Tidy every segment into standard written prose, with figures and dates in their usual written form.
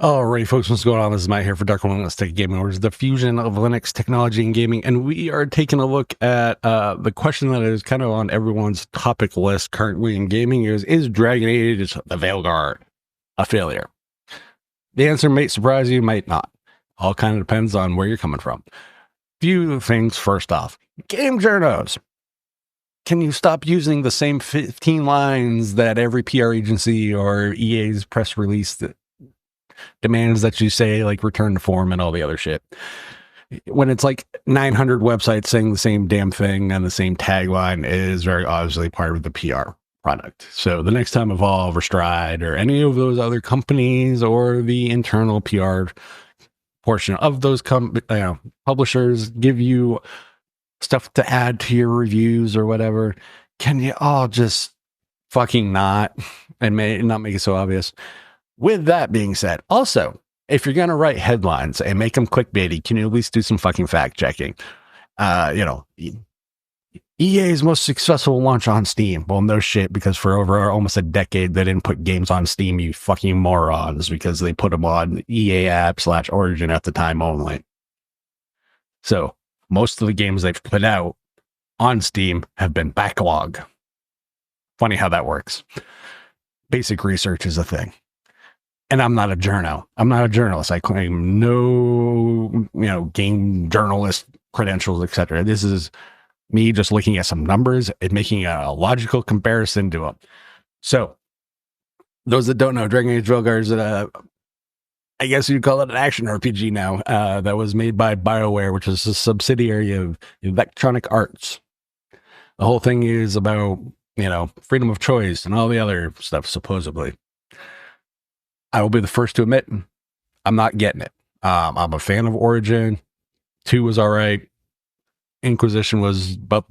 Alright, folks, what's going on? This is Matt here for Dark One. Let's Take Gaming, which is the fusion of Linux technology and gaming. And we are taking a look at the question that is kind of on everyone's topic list currently in gaming is Dragon Age the Veilguard a failure? The answer might surprise you, might not. All kind of depends on where you're coming from. Few things first off. Game journos. Can you stop using the same 15 lines that every PR agency or EA's press release that demands that you say, like return to form and all the other shit, when it's like 900 websites saying the same damn thing and the same tagline is very obviously part of the PR product. So the next time Evolve or Stride or any of those other companies or the internal PR portion of those publishers give you stuff to add to your reviews or whatever, can you all just fucking not and may not make it so obvious? With that being said, also, if you're going to write headlines and make them clickbaity, can you at least do some fucking fact checking? EA's most successful launch on Steam. Well, no shit, because for over almost a decade, they didn't put games on Steam, you fucking morons, because they put them on EA app / Origin at the time only. So most of the games they've put out on Steam have been backlog. Funny how that works. Basic research is a thing. And I'm not a journo. I'm not a journalist. I claim no, game journalist credentials, etc. This is me just looking at some numbers and making a logical comparison to them. So, those that don't know, Dragon Age Veilguard is I guess you'd call it an action RPG now, that was made by BioWare, which is a subsidiary of Electronic Arts. The whole thing is about, freedom of choice and all the other stuff, supposedly. I will be the first to admit, I'm not getting it. I'm a fan of Origin. 2 was all right. Inquisition was about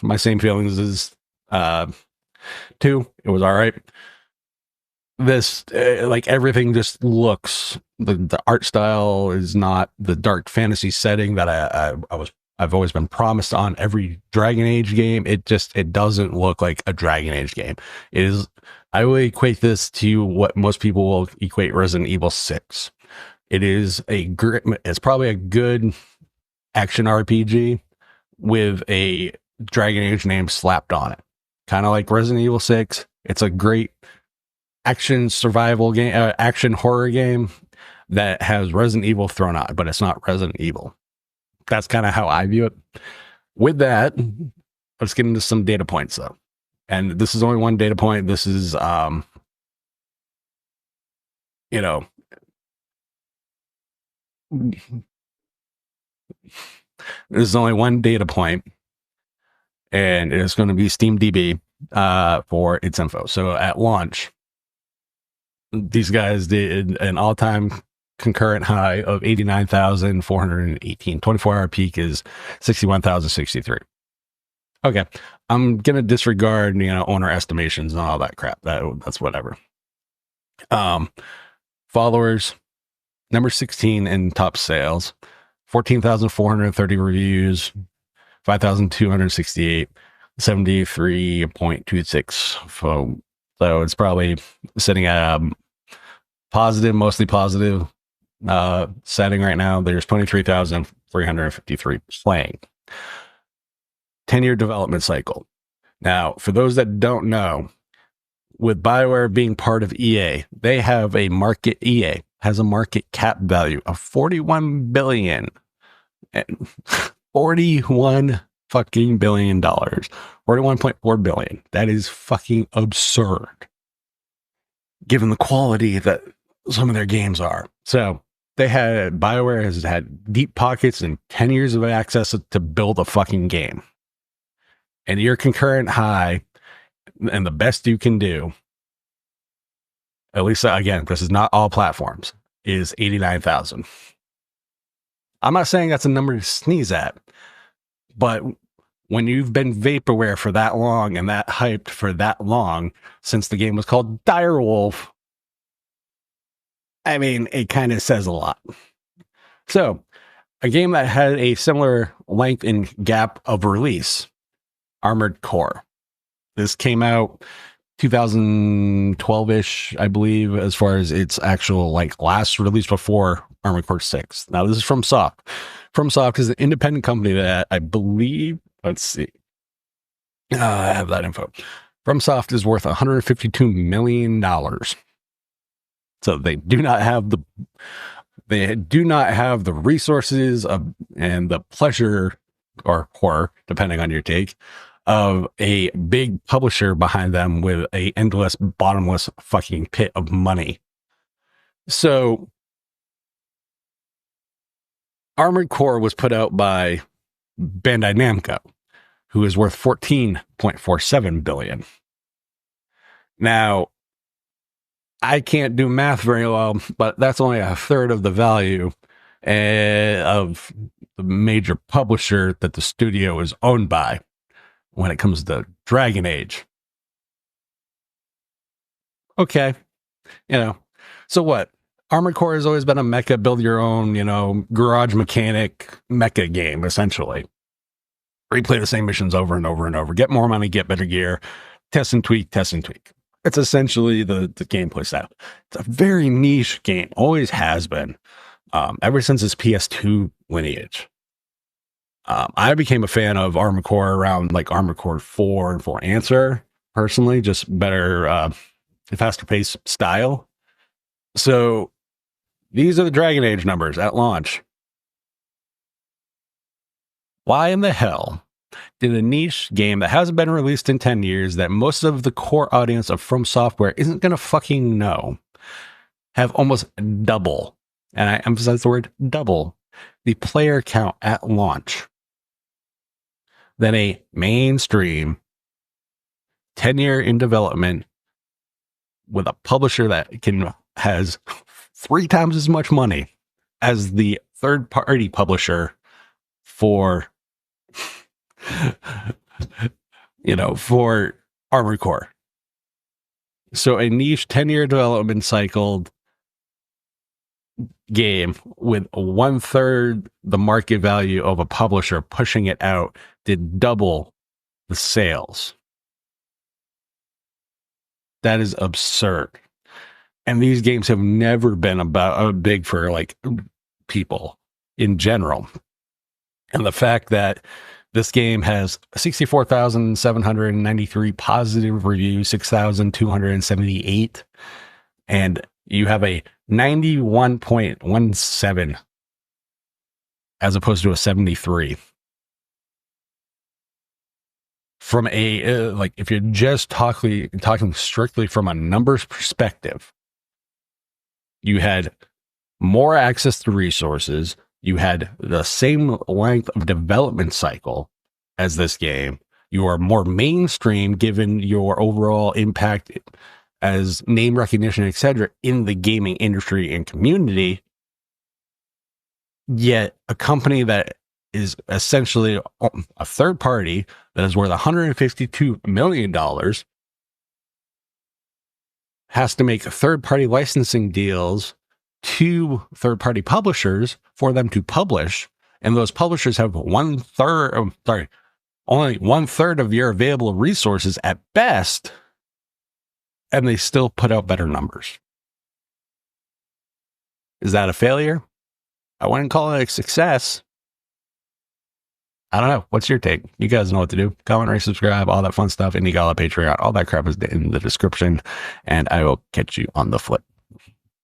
my same feelings as 2. It was all right. This, like everything just looks, the art style is not the dark fantasy setting that I've always been promised on every Dragon Age game. It doesn't look like a Dragon Age game. It is. I will equate this to what most people will equate Resident Evil 6. It is it's probably a good action RPG with a Dragon Age name slapped on it. Kind of like Resident Evil 6. It's a great action survival game, action horror game that has Resident Evil thrown out, but it's not Resident Evil. That's kind of how I view it. With that, let's get into some data points though. And this is only one data point. This is, this is only one data point, and it's going to be SteamDB for its info. So at launch, these guys did an all-time concurrent high of 89,418. 24-hour peak is 61,063. Okay, I'm gonna disregard owner estimations and all that crap. That's whatever. Followers, number 16 in top sales, 14,430 reviews, 5,268, 73.26. So it's probably sitting at a positive, mostly positive setting right now. There's 23,353 playing. 10-year development cycle. Now, for those that don't know, with BioWare being part of EA, they have EA has a market cap value of 41 billion. 41 fucking billion dollars. 41.4 billion. That is fucking absurd, given the quality that some of their games are. So BioWare has had deep pockets and 10 years of access to build a fucking game. And your concurrent high and the best you can do, at least again, this is not all platforms, is 89,000. I'm not saying that's a number to sneeze at, but when you've been vaporware for that long and that hyped for that long, since the game was called Direwolf, I mean, it kind of says a lot. So, a game that had a similar length and gap of release, Armored Core. This came out 2012-ish, I believe, as far as its actual like last release before Armored Core 6. Now this is from Soft. From Soft is an independent company that I believe, let's see. I have that info. FromSoft is worth $152 million. So they do not have the resources and the pleasure or horror, depending on your take, of a big publisher behind them with a endless, bottomless fucking pit of money. So Armored Core was put out by Bandai Namco, who is worth $14.47 billion. Now, I can't do math very well, but that's only a third of the value of the major publisher that the studio is owned by when it comes to Dragon Age. Okay, so what? Armored Core has always been a mecha, build your own, garage mechanic mecha game, essentially. Replay the same missions over and over and over. Get more money, get better gear, test and tweak, test and tweak. It's essentially the gameplay style. It's a very niche game, always has been, ever since its PS2 lineage. I became a fan of Armored Core around like Armored Core 4 and 4 Answer, personally, just better, faster paced style. So these are the Dragon Age numbers at launch. Why in the hell did a niche game that hasn't been released in 10 years that most of the core audience of From Software isn't going to fucking know have almost double, and I emphasize the word double, the player count at launch than a mainstream 10-year in development with a publisher that has 3 times as much money as the third-party publisher for for Armored Core. So a niche 10-year development cycled game with 1/3 the market value of a publisher pushing it out did double the sales. That is absurd. And these games have never been about big for like people in general. And the fact that this game has 64,793 positive reviews, 6,278, and you have a 91.17 as opposed to a 73. From a like, if you're just talking strictly from a numbers perspective, you had more access to resources. You had the same length of development cycle as this game. You are more mainstream given your overall impact as name recognition, etc., in the gaming industry and community. Yet a company that is essentially a third party that is worth $152 million has to make third-party licensing deals to third-party publishers for them to publish, and those publishers have only 1/3 of your available resources at best, and they still put out better numbers. Is that a failure? I wouldn't call it a success. I don't know. What's your take? You guys know what to do. Comment, rate, subscribe, all that fun stuff. Indie Gala, Patreon, all that crap is in the description, and I will catch you on the flip.